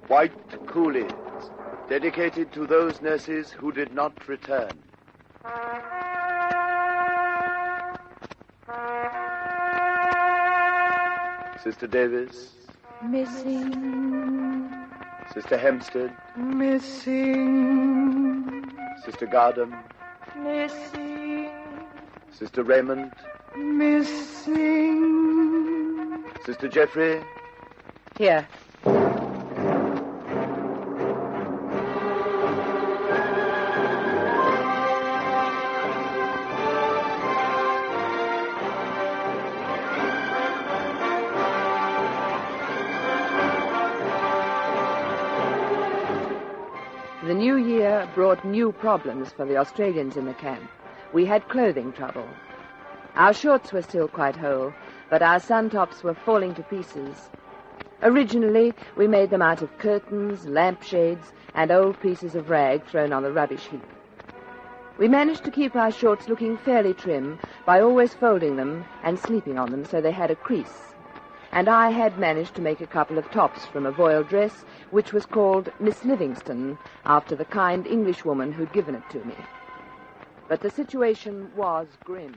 White Coolies, dedicated to those nurses who did not return. Sister Davis. Missing. Sister Hempstead. Missing. Sister Gardam. Missing. Sister Raymond. Missing. Sister Jeffery. Here. The new year brought new problems for the Australians in the camp. We had clothing trouble. Our shorts were still quite whole, but our suntops were falling to pieces. Originally, we made them out of curtains, lampshades, and old pieces of rag thrown on the rubbish heap. We managed to keep our shorts looking fairly trim by always folding them and sleeping on them so they had a crease. And I had managed to make a couple of tops from a voile dress, which was called Miss Livingston, after the kind Englishwoman who'd given it to me. But the situation was grim.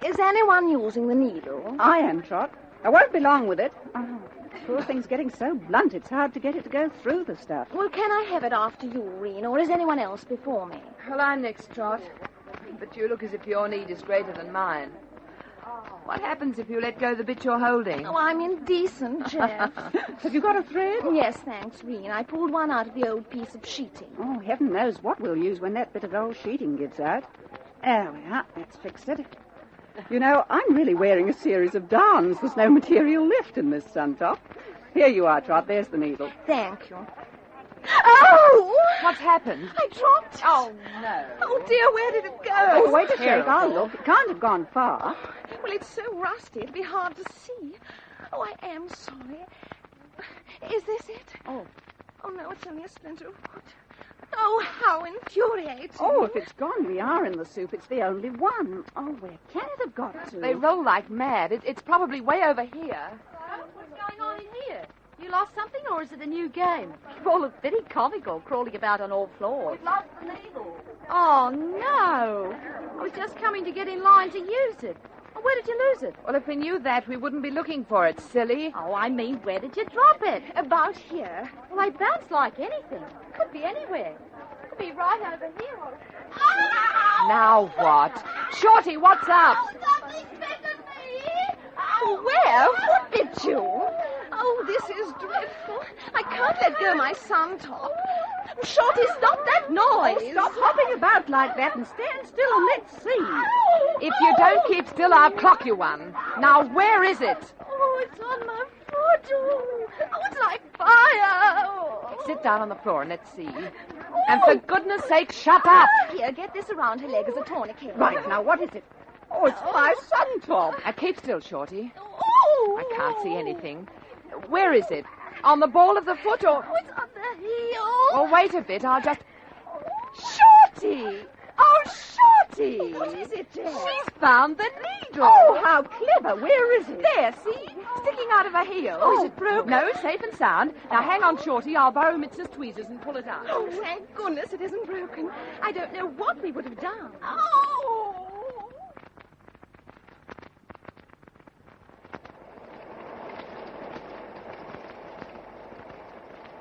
Is anyone using the needle? I am, Trot. I won't be long with it. Oh, poor thing's getting so blunt, it's hard to get it to go through the stuff. Well, can I have it after you, Reen, or is anyone else before me? Well, I'm next, Trot. But you look as if your need is greater than mine. What happens if you let go the bit you're holding? Oh, I'm indecent, Jeff. Have you got a thread? Yes, thanks, Reen. I pulled one out of the old piece of sheeting. Oh, heaven knows what we'll use when that bit of old sheeting gets out. There we are. Let's fix it. You know, I'm really wearing a series of darns. There's no material left in this suntop. Here you are, Trot. There's the needle. Thank you. Oh! What's happened? I dropped it. Oh, no. Oh, dear, where did it go? Oh, wait a sec. I'll look. It can't have gone far. Well, it's so rusty, it'll be hard to see. Oh, I am sorry. Is this it? Oh. Oh, no, it's only a splinter of wood. Oh, how infuriating. Oh, if it's gone, we are in the soup. It's the only one. Oh, where can it have got to? They roll like mad. It's probably way over here. What's going on in here? You lost something, or is it a new game? You all look very comical, crawling about on all floors. We've lost the needle. Oh, no. I was just coming to get in line to use it. Oh, where did you lose it? Well, if we knew that, we wouldn't be looking for it, silly. Oh, I mean, where did you drop it? About here. Well, they bounce like anything. Could be anywhere. Could be right over here. Or... Now what? Shorty, what's up? Something's bitten me. Oh, where? What bit you? Oh, this is dreadful. I can't let go my suntop. Shorty, stop that noise. Oh, stop hopping about like that and stand still and let's see. If you don't keep still, I'll clock you one. Now, where is it? Oh, it's on my foot. Oh, it's like fire. Oh. Sit down on the floor and let's see. And for goodness sake, shut up. Here, get this around her leg as a tourniquet. Right, now what is it? Oh, it's my suntop. Now, keep still, Shorty. Oh. I can't see anything. Where is it? On the ball of the foot or... Oh, it's on the heel. Oh, wait a bit. I'll just... Shorty! Oh, Shorty! What is it, Jeff? She's found the needle. Oh, how clever. Where is it? There, see? Sticking out of her heel. Oh, is it broken? No, safe and sound. Now, hang on, Shorty. I'll borrow Mitz's tweezers and pull it out. Oh, thank goodness it isn't broken. I don't know what we would have done. Oh!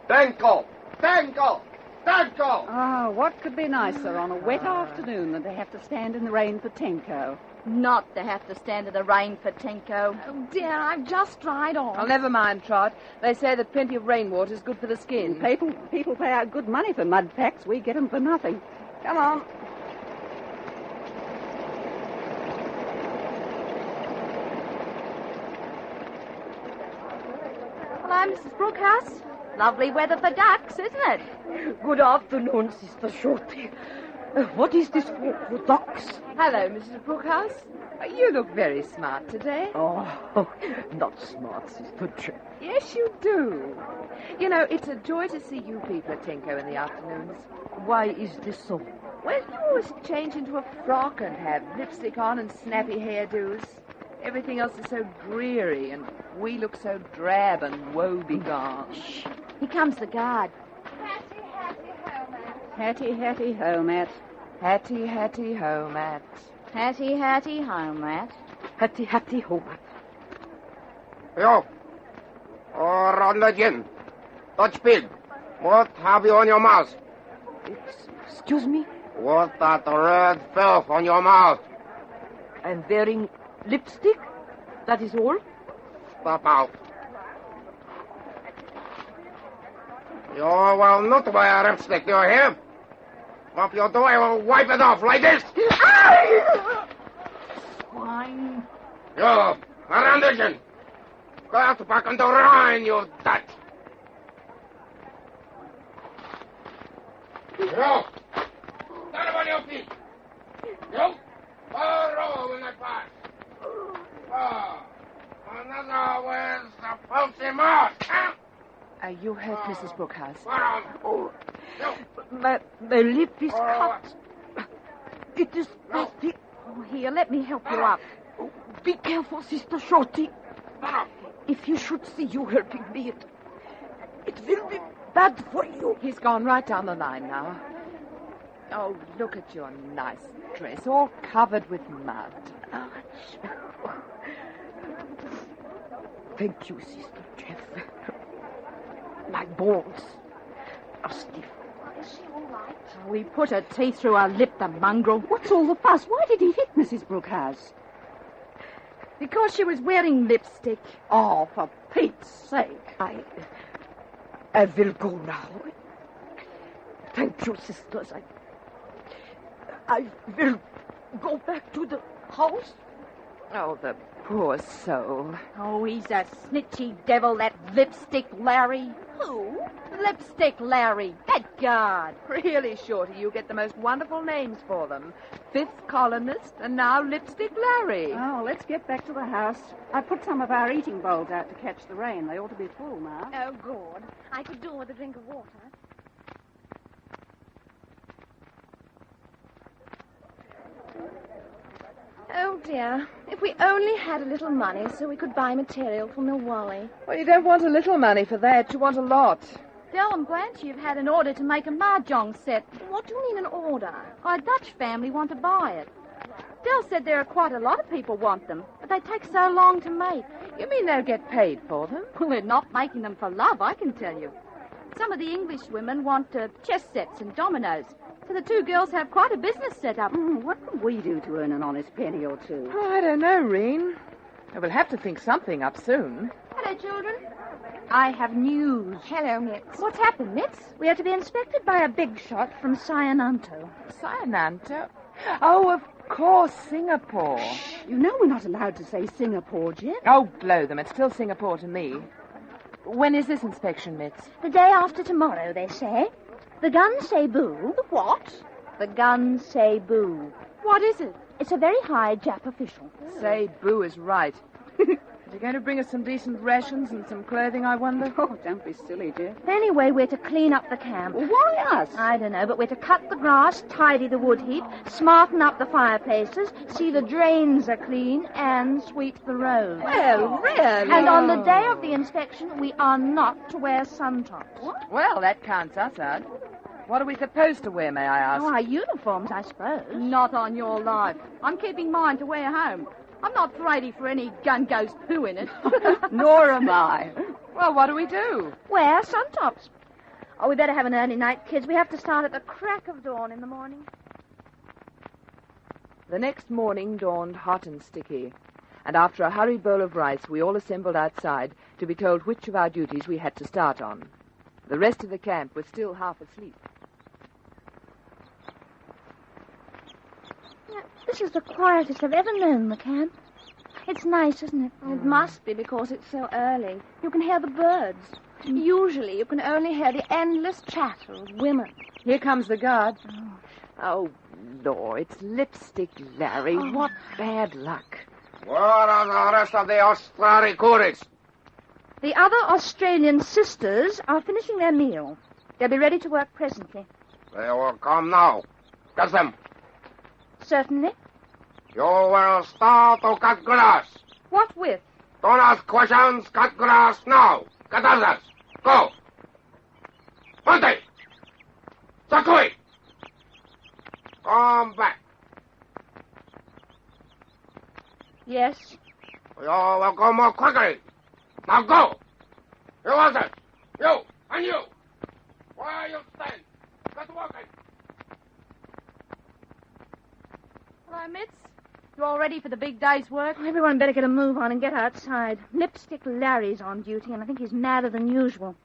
Danko! Danko! Danko! Oh, what could be nicer on a wet afternoon than to have to stand in the rain for Tenko? Not to have to stand in the rain for Tenko. Oh, dear, I've just dried off. Oh, never mind, Trot. They say that plenty of rainwater is good for the skin. People pay out good money for mud packs. We get them for nothing. Come on. Hello, Mrs. Brookhouse. Lovely weather for ducks, isn't it? Good afternoon, Sister Shorty. What is this for ducks? Hello, Mrs. Brookhouse. You look very smart today. Oh, not smart, Sister Jack. Yes, you do. You know, it's a joy to see you people at Tenko in the afternoons. Why is this so? Well, you always change into a frock and have lipstick on and snappy hairdos. Everything else is so dreary, and we look so drab and woe-begone. Shh. Here comes the guard. Hattie, Hattie, ho, Matt. Hattie, Hattie, ho, Matt. Hattie, Hattie, ho, Matt. Hattie, Hattie, ho, Matt. Yo. On the gin. Dutch pig. What have you on your mouth? Excuse me? What that red filth on your mouth? I'm wearing lipstick. That is all. Step out. You will not wear lipstick, do you hear? If you do, I will wipe it off like this. Swine. You, Randigan. Get back on the Rhine, you Dutch. You. Stand up on your feet. You. Roll when I pass. Another with the fancy mask, huh? Are you hurt, Mrs. Brookhouse? Oh, my lip is cut. It is nasty. Oh, here, let me help you up. Oh, be careful, Sister Shorty. If you should see you helping me, it will be bad for you. He's gone right down the line now. Oh, look at your nice dress, all covered with mud. Thank you, Sister Jeff. My bones are stiff. Is she all right? We put her teeth through her lip, the mongrel. What's all the fuss? Why did he hit Mrs. Brookhouse? Because she was wearing lipstick. Oh, for Pete's sake. I will go now. Thank you, sisters. I will go back to the house. Oh, the poor soul. Oh, he's a snitchy devil, that Lipstick Larry. Who? Lipstick Larry. That guard. Really, Shorty, you get the most wonderful names for them. Fifth columnist, and now Lipstick Larry. Oh, let's get back to the house. I put some of our eating bowls out to catch the rain. They ought to be full now. Oh, good. I could do with a drink of water. Oh, dear. If we only had a little money so we could buy material for Milwally. Well, you don't want a little money for that. You want a lot. Del, I'm glad you've had an order to make a mahjong set. What do you mean an order? Our Dutch family want to buy it. Del said there are quite a lot of people want them, but they take so long to make. You mean they'll get paid for them? Well, they're not making them for love, I can tell you. Some of the English women want chess sets and dominoes. So the two girls have quite a business set up. What can we do to earn an honest penny or two? Oh, I don't know, Reen. We'll have to think something up soon. Hello, children. I have news. Hello, Mitz. What's happened, Mitz? We are to be inspected by a big shot from Cyananto. Cyananto? Oh, of course, Singapore. You know we're not allowed to say Singapore, Jen. Oh, blow them. It's still Singapore to me. When is this inspection, Mitz? The day after tomorrow, they say. The guns say boo. The what? The guns say boo. What is it? It's a very high Jap official. Say boo is right. Is he going to bring us some decent rations and some clothing, I wonder? Oh, don't be silly, Jeff. Anyway, we're to clean up the camp. Why us? I don't know, but we're to cut the grass, tidy the wood heap, smarten up the fireplaces, see the drains are clean, and sweep the roads. Well, really? And on the day of the inspection, we are not to wear suntops. Well, that counts us out. What are we supposed to wear, may I ask? Oh, our uniforms, I suppose. Not on your life. I'm keeping mine to wear home. I'm not ready for any gun goes poo in it. Nor am I. Well, what do we do? Wear suntops. Oh, we better have an early night, kids. We have to start at the crack of dawn in the morning. The next morning dawned hot and sticky, and after a hurried bowl of rice, we all assembled outside to be told which of our duties we had to start on. The rest of the camp was still half asleep. This is the quietest I've ever known the camp. It's nice, isn't it? It must be because it's so early. You can hear the birds. Usually you can only hear the endless chatter of women. Here comes the guard. Oh, Lord, it's Lipstick Larry. What bad luck. Where are the rest of the White Coolies? The other Australian sisters are finishing their meal. They'll be ready to work presently. They will come now. Catch them. Certainly. You will start to cut grass. What with? Don't ask questions. Cut grass now. Cut others. Go. Monte. Sakui. Come back. Yes. You will go more quickly. Now go. You answer. You and you. Where you stand? Get walking. Hello, Mitz. You all ready for the big day's work? Everyone better get a move on and get outside. Lipstick Larry's on duty, and I think he's madder than usual.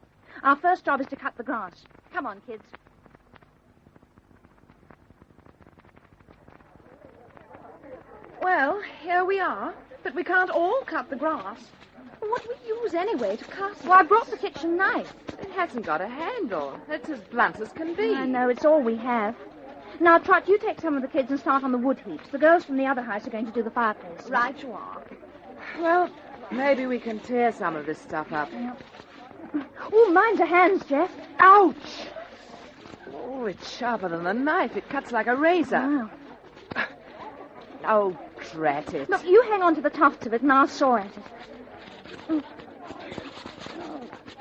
Our first job is to cut the grass. Come on, kids. Well, here we are. But we can't all cut the grass. What do we use anyway to cut? Well, I brought the kitchen knife. It hasn't got a handle. It's as blunt as can be. I know, it's all we have. Now, Trot, you take some of the kids and start on the wood heaps. The girls from the other house are going to do the fireplace. Right you are. Well, maybe we can tear some of this stuff up. Oh, mind your hands, Jeff. Ouch! Oh, it's sharper than a knife. It cuts like a razor. Wow. Oh, drat it. Look, you hang on to the tufts of it and I'll saw at it. Oh,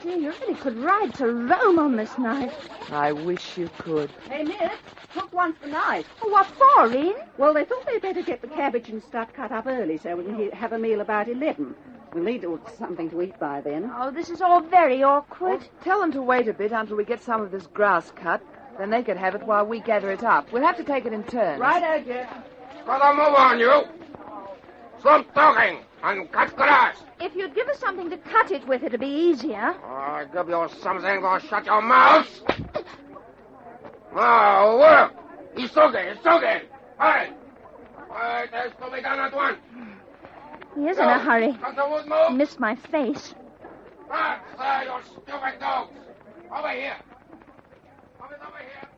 dear, you really could ride to Rome on this knife. I wish you could. Hey, Miss, Hook wants the knife. Oh, what for, Ian? Well, they thought they'd better get the cabbage and stuff cut up early so we can have a meal about 11. We'll need something to eat by then. Oh, this is all very awkward. Well, tell them to wait a bit until we get some of this grass cut. Then they could have it while we gather it up. We'll have to take it in turns. Right, Jeff. Gotta move on, you. Stop talking and cut grass. If you'd give us something to cut it with, it'd be easier. I give you something to shut your mouth. Now, work. It's okay. Hurry. It has to be done at once. He is in a hurry. Cut the wood move. Missed my face. That's you stupid dogs. Over here. Over here.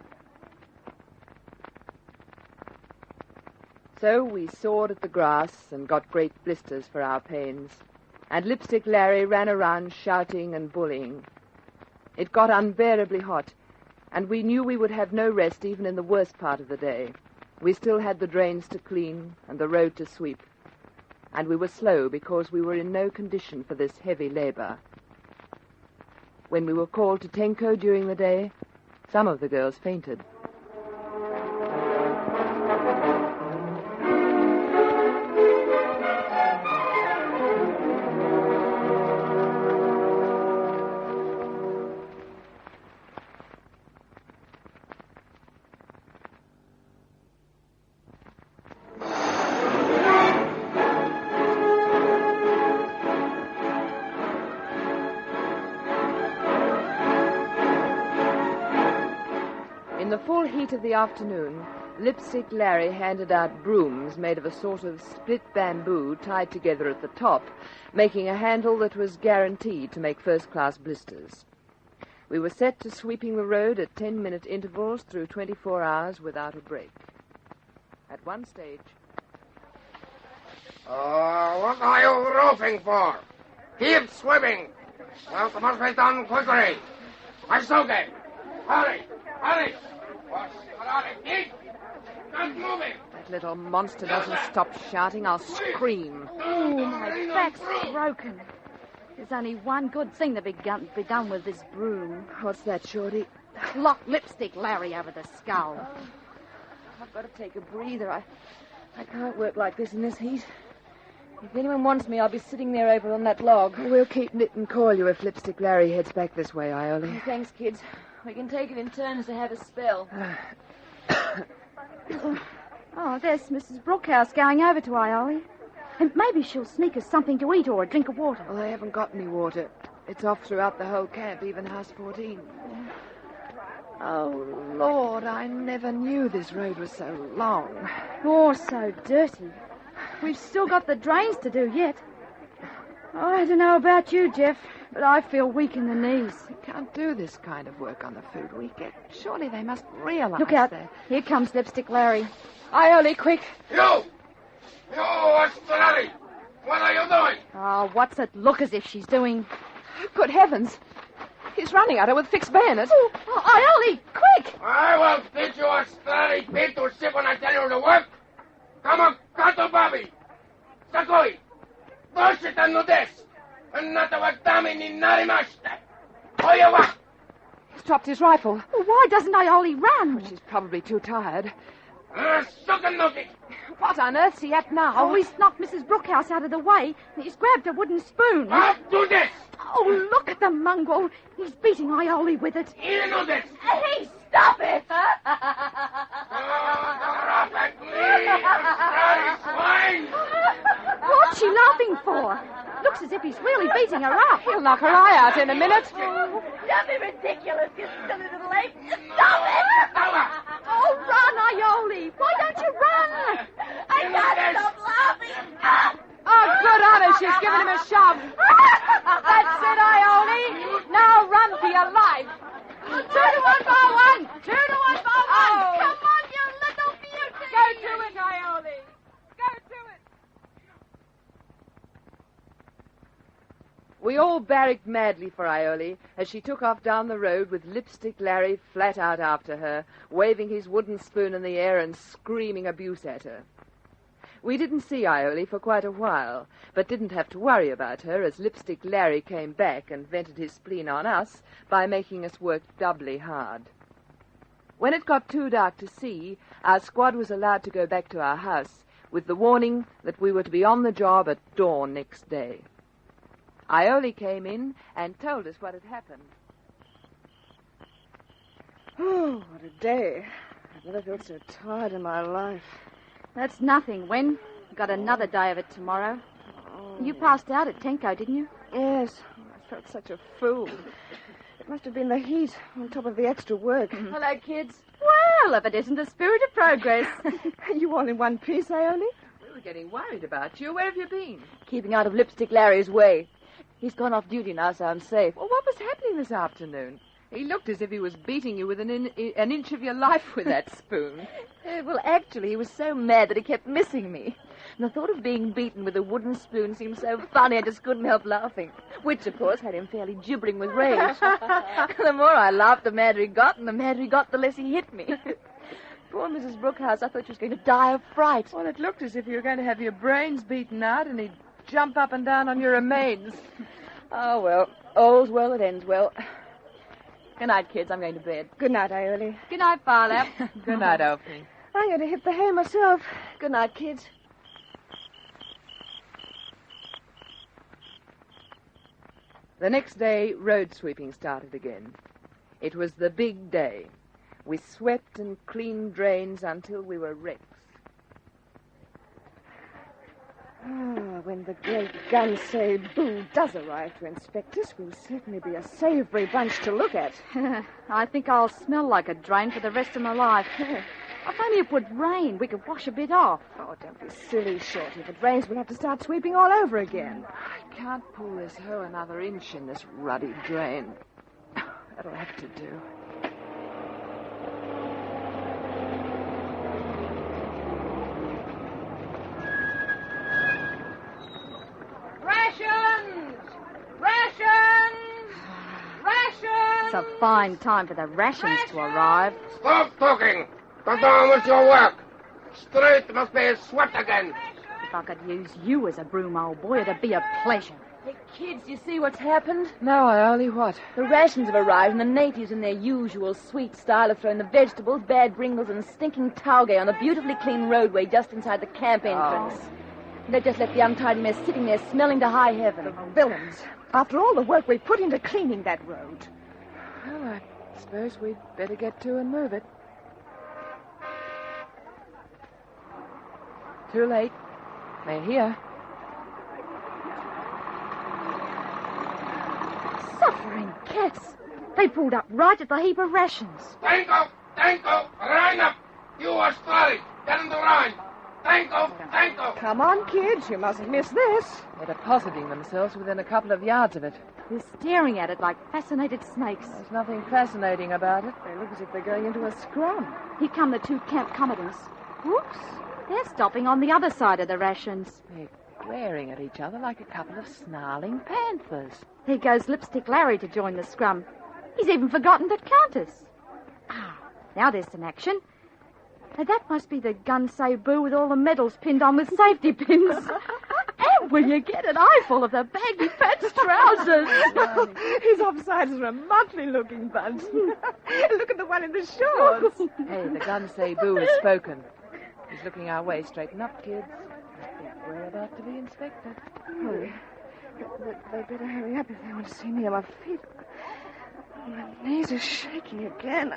So we sawed at the grass and got great blisters for our pains. And Lipstick Larry ran around shouting and bullying. It got unbearably hot, and we knew we would have no rest even in the worst part of the day. We still had the drains to clean and the road to sweep. And we were slow because we were in no condition for this heavy labor. When we were called to Tenko during the day, some of the girls fainted. In the full heat of the afternoon, Lipstick Larry handed out brooms made of a sort of split bamboo tied together at the top, making a handle that was guaranteed to make first-class blisters. We were set to sweeping the road at 10-minute intervals through 24 hours without a break. At one stage... What are you roofing for? Keep sweeping. Well, it must be done quickly. Aisuke. Hurry. Keep. Not moving. That little monster doesn't stop shouting, I'll scream. Oh, my back's broken. There's only one good thing to be done with this broom. What's that, Shorty? Lock Lipstick Larry over the skull. I've got to take a breather. I can't work like this in this heat. If anyone wants me, I'll be sitting there over on that log. We'll keep knit and call you if Lipstick Larry heads back this way, Iole. Thanks, kids. We can take it in turns to have a spell. Oh, there's Mrs. Brookhouse going over to Iole. And maybe she'll sneak us something to eat or a drink of water. Well, they haven't got any water. It's off throughout the whole camp, even House 14. Oh, Lord, I never knew this road was so long. Oh, so dirty. We've still got the drains to do yet. Oh, I don't know about you, Jeff, but I feel weak in the knees. We can't do this kind of work on the food we get. Surely they must realize Look out. that. Here comes Lipstick Larry. Iole, quick. You, what's the hurry? What are you doing? Oh, what's it look as if she's doing? Good heavens. He's running at her with fixed bayonet. Oh, Iole, quick! I will teach you a steady beat to sit when I tell you to work. Come on, Kato Bobby. Sakoi. Toista nu des. Annatava tamini narimasta. Oiva. He's dropped his rifle. Well, why doesn't Ioli run? She's probably too tired. Sukanuki. What on earth's he at now? Oh, he's knocked Mrs. Brookhouse out of the way. He's grabbed a wooden spoon. I'll do this. Oh, look at the mongrel. He's beating Ioli with it. You know this. Hey, stop it! What's she laughing for? Looks as if he's really beating her up. He'll knock her eye out in a minute. Don't be ridiculous, you silly little ape. Stop it! Oh, run, Ioli. Why don't you run? I can't stop laughing. Oh, good on her. She's giving him a shove. That's it, Ioli. Now run for your life. 2 to 1 bar 1. 2 to 1 bar 1. Oh. Come on, you little beauty. Go to it, Ioli. Go to it. We all barracked madly for Ioli as she took off down the road with Lipstick Larry flat out after her, waving his wooden spoon in the air and screaming abuse at her. We didn't see Ioli for quite a while, but didn't have to worry about her as Lipstick Larry came back and vented his spleen on us by making us work doubly hard. When it got too dark to see, our squad was allowed to go back to our house with the warning that we were to be on the job at dawn next day. Ioli came in and told us what had happened. Oh, what a day. I've never felt so tired in my life. That's nothing, Wen. We've got another day of it tomorrow. You passed out at Tenko, didn't you? Yes. I felt such a fool. It must have been the heat on top of the extra work. Hello, kids. Well, if it isn't the spirit of progress. Are you all in one piece, Ioli? We were getting worried about you. Where have you been? Keeping out of Lipstick Larry's way. He's gone off duty now, so I'm safe. Well, what was happening this afternoon? He looked as if he was beating you with an inch of your life with that spoon. Well, actually, he was so mad that he kept missing me. And the thought of being beaten with a wooden spoon seemed so funny I just couldn't help laughing. Which, of course, had him fairly gibbering with rage. The more I laughed, the madder he got, and the madder he got, the less he hit me. Poor Mrs. Brookhouse, I thought she was going to die of fright. Well, it looked as if you were going to have your brains beaten out and he'd jump up and down on your remains. Oh, well, all's well that ends well. Good night, kids. I'm going to bed. Good night, Ioli. Good night, Barlap. Good night, Elfie. I'm going to hit the hay myself. Good night, kids. The next day, road sweeping started again. It was the big day. We swept and cleaned drains until we were wrecks. When the great Gansay Boo does arrive to inspect us, we'll certainly be a savoury bunch to look at. I think I'll smell like a drain for the rest of my life. If only it would rain, we could wash a bit off. Oh, don't be silly, Shorty. If it rains, we'll have to start sweeping all over again. I can't pull this hoe another inch in this ruddy drain. That'll have to do. It's a fine time for the rations to arrive. Stop talking. Go on with your work. Street must be swept again. If I could use you as a broom, old boy, it'd be a pleasure. Hey, kids, you see what's happened? No, Ioli, what? The rations have arrived, and the natives, in their usual sweet style, have thrown the vegetables, bad bringles, and stinking taugeh on the beautifully clean roadway just inside the camp entrance. They've just left the untidy mess sitting there smelling to high heaven. Villains. After all the work we put into cleaning that road. Well, I suppose we'd better get to and move it. Too late. They're here. Suffering cats. They pulled up right at the heap of rations. Tanko, line up. You are starting. Get in the line. Tanko. Come on, kids. You mustn't miss this. They're depositing themselves within a couple of yards of it. They're staring at it like fascinated snakes. There's nothing fascinating about it. They look as if they're going into a scrum. Here come the two camp commodores. Whoops. They're stopping on the other side of the rations. They're glaring at each other like a couple of snarling panthers. There goes Lipstick Larry to join the scrum. He's even forgotten to count us. Ah, now there's some action. Now that must be the Gansay Boo with all the medals pinned on with safety pins. And Will you get an eyeful of the baggy pants trousers? His offsiders are a motley looking bunch. Look at the one in the shorts. Hey, the gun say boo has spoken. He's looking our way. Straighten up, kids. I think we're about to be inspected. Oh, they better hurry up if they want to see me on my feet. My knees are shaking again.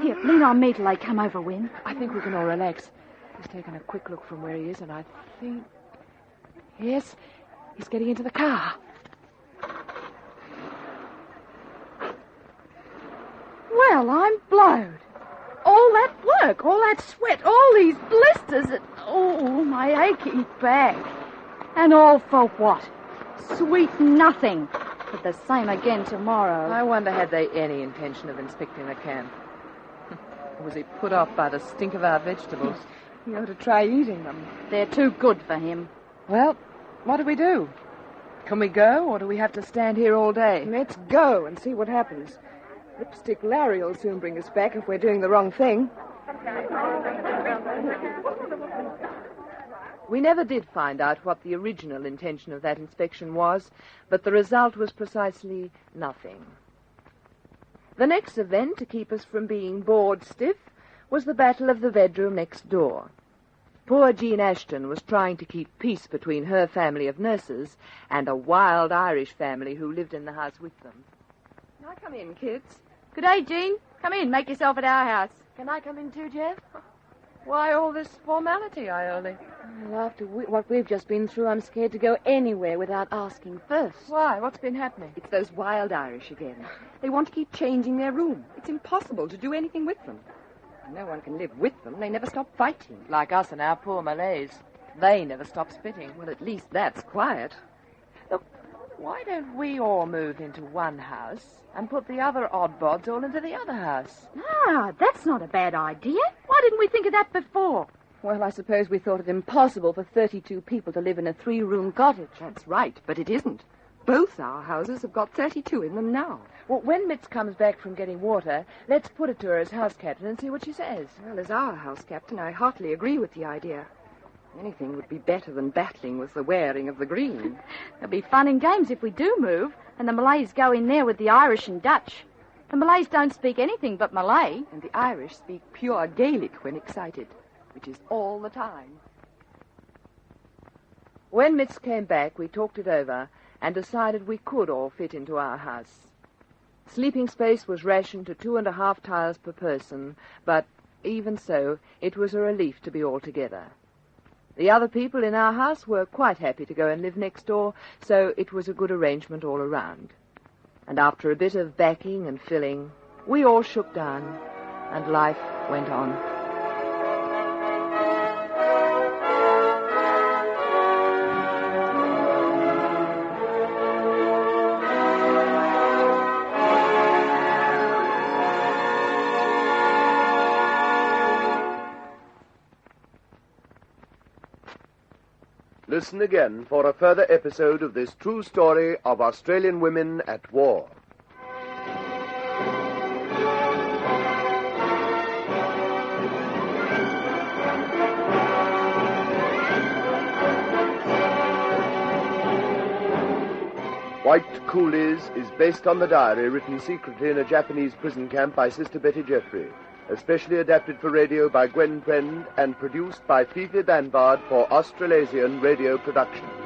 Here, lean on me till they come over, Win. I think we can all relax. He's taken a quick look from where he is, and I think... Yes, he's getting into the car. Well, I'm blowed. All that work, all that sweat, all these blisters, and oh, my aching back. And all for what? Sweet nothing. But the same again tomorrow. I wonder, had they any intention of inspecting the camp? Or was he put off by the stink of our vegetables? You ought to try eating them. They're too good for him. Well, what do? Can we go, or do we have to stand here all day? Let's go and see what happens. Lipstick Larry will soon bring us back if we're doing the wrong thing. We never did find out what the original intention of that inspection was, but the result was precisely nothing. The next event, to keep us from being bored stiff, was the battle of the bedroom next door. Poor Jean Ashton was trying to keep peace between her family of nurses and a wild Irish family who lived in the house with them. Can I come in, kids? Good day, Jean. Come in, make yourself at our house. Can I come in too, Jeff? Why all this formality, Iole? Well, after what we've just been through, I'm scared to go anywhere without asking first. Why? What's been happening? It's those wild Irish again. They want to keep changing their room. It's impossible to do anything with them. No one can live with them. They never stop fighting. Like us and our poor Malays. They never stop spitting. Well, at least that's quiet. Look, why don't we all move into one house and put the other oddbods all into the other house? Ah, that's not a bad idea. Why didn't we think of that before? Well, I suppose we thought it impossible for 32 people to live in a 3-room cottage. That's right, but it isn't. Both our houses have got 32 in them now. Well, when Mitz comes back from getting water, let's put it to her as house captain and see what she says. Well, as our house captain, I heartily agree with the idea. Anything would be better than battling with the wearing of the green. There'll be fun and games if we do move, and the Malays go in there with the Irish and Dutch. The Malays don't speak anything but Malay. And the Irish speak pure Gaelic when excited, which is all the time. When Mitz came back, we talked it over and decided we could all fit into our house. Sleeping space was rationed to 2.5 tiles per person, but even so, it was a relief to be all together. The other people in our house were quite happy to go and live next door, so it was a good arrangement all around. And after a bit of backing and filling, we all shook down, and life went on. Listen again for a further episode of this true story of Australian women at war. White Coolies is based on the diary written secretly in a Japanese prison camp by Sister Betty Jeffery, especially adapted for radio by Gwen Friend and produced by Fifi Banvard for Australasian Radio Productions.